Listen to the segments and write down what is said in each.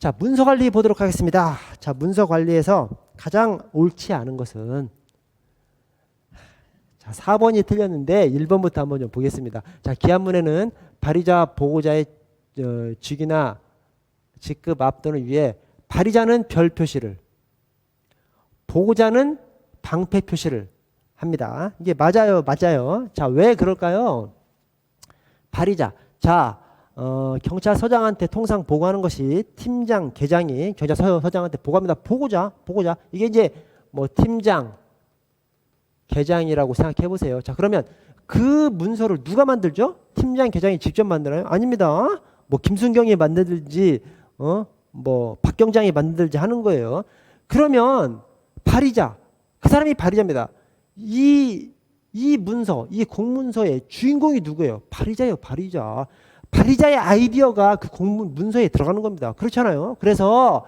자, 문서 관리 보도록 하겠습니다. 자, 문서 관리에서 가장 옳지 않은 것은 자, 4번이 틀렸는데 1번부터 한번 좀 보겠습니다. 자, 기한문에는 발의자 보고자의 직위나 직급 앞도는 위에 발의자는 별 표시를, 보고자는 방패 표시를 합니다. 이게 맞아요, 맞아요. 자, 왜 그럴까요? 발의자. 자, 경찰서장한테 통상 보고하는 것이 팀장, 계장이 경찰서장한테 보고합니다. 보고자. 이게 이제 뭐 팀장, 계장이라고 생각해 보세요. 자, 그러면 그 문서를 누가 만들죠? 팀장, 계장이 직접 만드나요? 아닙니다. 뭐 김순경이 만들든지, 뭐 박경장이 만들든지 하는 거예요. 그러면 발의자, 그 사람이 발의자입니다. 이 문서, 이 공문서의 주인공이 누구예요? 발의자예요, 발의자. 발의자의 아이디어가 그 문서에 들어가는 겁니다. 그렇잖아요. 그래서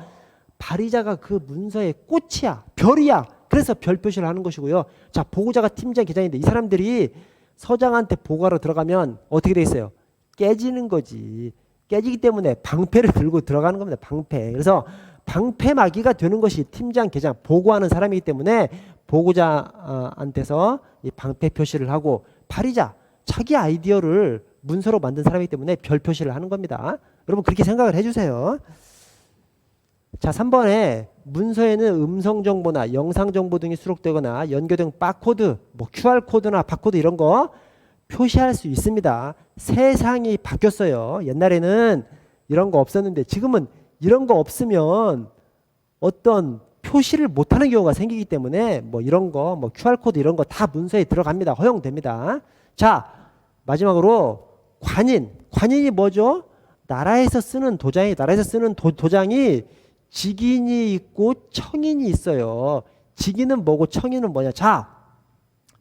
발의자가 그 문서의 꽃이야, 별이야. 그래서 별 표시를 하는 것이고요. 자, 보고자가 팀장, 계장인데 이 사람들이 서장한테 보고하러 들어가면 어떻게 돼 있어요? 깨지는 거지. 깨지기 때문에 방패를 들고 들어가는 겁니다. 방패. 그래서 방패막이가 되는 것이 팀장, 계장, 보고하는 사람이기 때문에 보고자한테서 이 방패 표시를 하고, 발의자, 자기 아이디어를 문서로 만든 사람이기 때문에 별 표시를 하는 겁니다. 여러분 그렇게 생각을 해주세요. 자, 3번에 문서에는 음성정보나 영상정보 등이 수록되거나 연결된 바코드, 뭐 QR코드나 바코드 이런 거 표시할 수 있습니다. 세상이 바뀌었어요. 옛날에는 이런 거 없었는데 지금은 이런 거 없으면 어떤 표시를 못하는 경우가 생기기 때문에 뭐 이런 거, 뭐 QR코드 이런 거 다 문서에 들어갑니다. 허용됩니다. 자, 마지막으로 관인이 뭐죠? 나라에서 쓰는 도장이 직인이 있고 청인이 있어요. 직인은 뭐고 청인은 뭐냐? 자,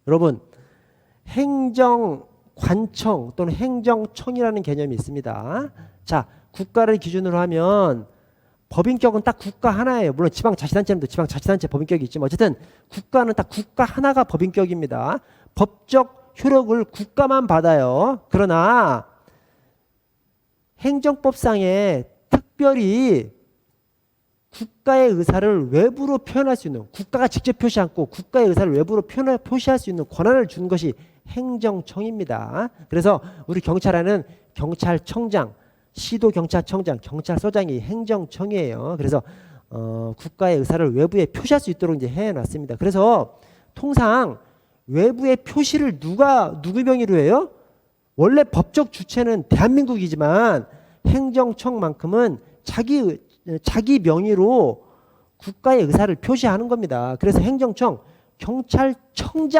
여러분 행정관청 또는 행정청이라는 개념이 있습니다. 자, 국가를 기준으로 하면 법인격은 딱 국가 하나예요. 물론 지방자치단체는 지방자치단체 법인격이 있지만 어쨌든 국가는 딱 국가 하나가 법인격입니다. 법적 효력을 국가만 받아요. 그러나 행정법상에 특별히 국가의 의사를 외부로 표현할 수 있는, 국가가 직접 표시 않고 국가의 의사를 외부로 표시할 수 있는 권한을 준 것이 행정청입니다. 그래서 우리 경찰에는 경찰청장, 시도경찰청장, 경찰서장이 행정청이에요. 그래서 국가의 의사를 외부에 표시할 수 있도록 이제 해놨습니다. 그래서 통상 외부의 표시를 누구 명의로 해요? 원래 법적 주체는 대한민국이지만 행정청만큼은 자기 명의로 국가의 의사를 표시하는 겁니다. 그래서 행정청, 경찰청이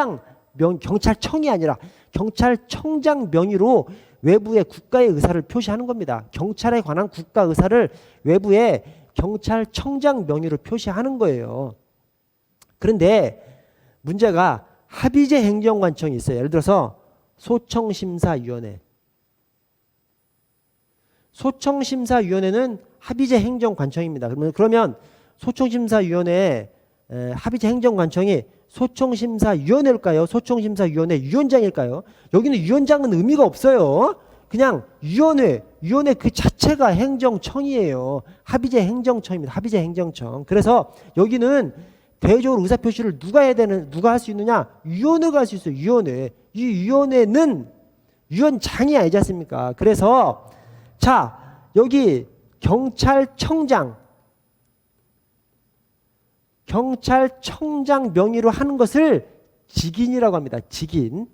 아니라 경찰청장 명의로 외부에 국가의 의사를 표시하는 겁니다. 경찰에 관한 국가 의사를 외부에 경찰청장 명의로 표시하는 거예요. 그런데 문제가 합의제 행정관청이 있어요. 예를 들어서 소청심사위원회는 합의제 행정관청입니다. 그러면 소청심사위원회 합의제 행정관청이 소청심사위원회일까요? 소청심사위원회 위원장일까요? 여기는 위원장은 의미가 없어요. 그냥 위원회 그 자체가 행정청이에요. 합의제 행정청입니다. 합의제 행정청. 그래서 여기는 대외적으로 의사표시를 누가 할 수 있느냐? 위원회가 할 수 있어요. 위원회. 이 위원회는 위원장이 아니지 않습니까? 그래서 자, 여기 경찰청 명의로 하는 것을 직인이라고 합니다. 직인.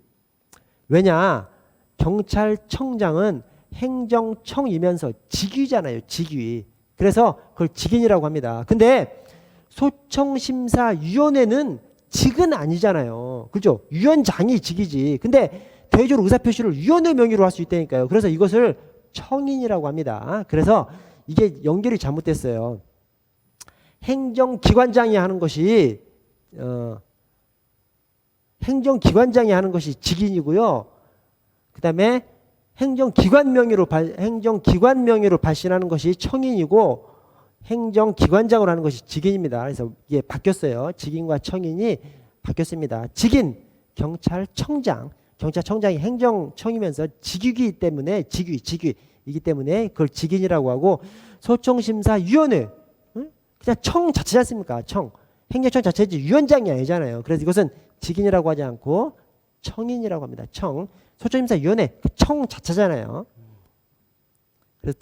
왜냐? 경찰청장은 행정청이면서 직위잖아요. 직위. 그래서 그걸 직인이라고 합니다. 근데 소청심사위원회는 직은 아니잖아요. 그죠? 위원장이 직이지. 근데 대외적으로 의사표시를 위원회 명의로 할 수 있다니까요. 그래서 이것을 청인이라고 합니다. 그래서 이게 연결이 잘못됐어요. 행정기관장이 하는 것이 직인이고요. 그 다음에 행정기관 명의로 발신하는 것이 청인이고 행정기관장으로 하는 것이 직인입니다. 그래서 이게 바뀌었어요. 직인과 청인이 바뀌었습니다. 직인, 경찰청장이 행정청이면서 직위이기 때문에 직위 이기 때문에 그걸 직인이라고 하고 소총심사위원회 그냥 청 자체지 않습니까? 청. 행정청 자체지 위원장이 아니잖아요. 그래서 이것은 직인이라고 하지 않고 청인이라고 합니다. 청. 소총심사위원회 청 자체잖아요. 그래서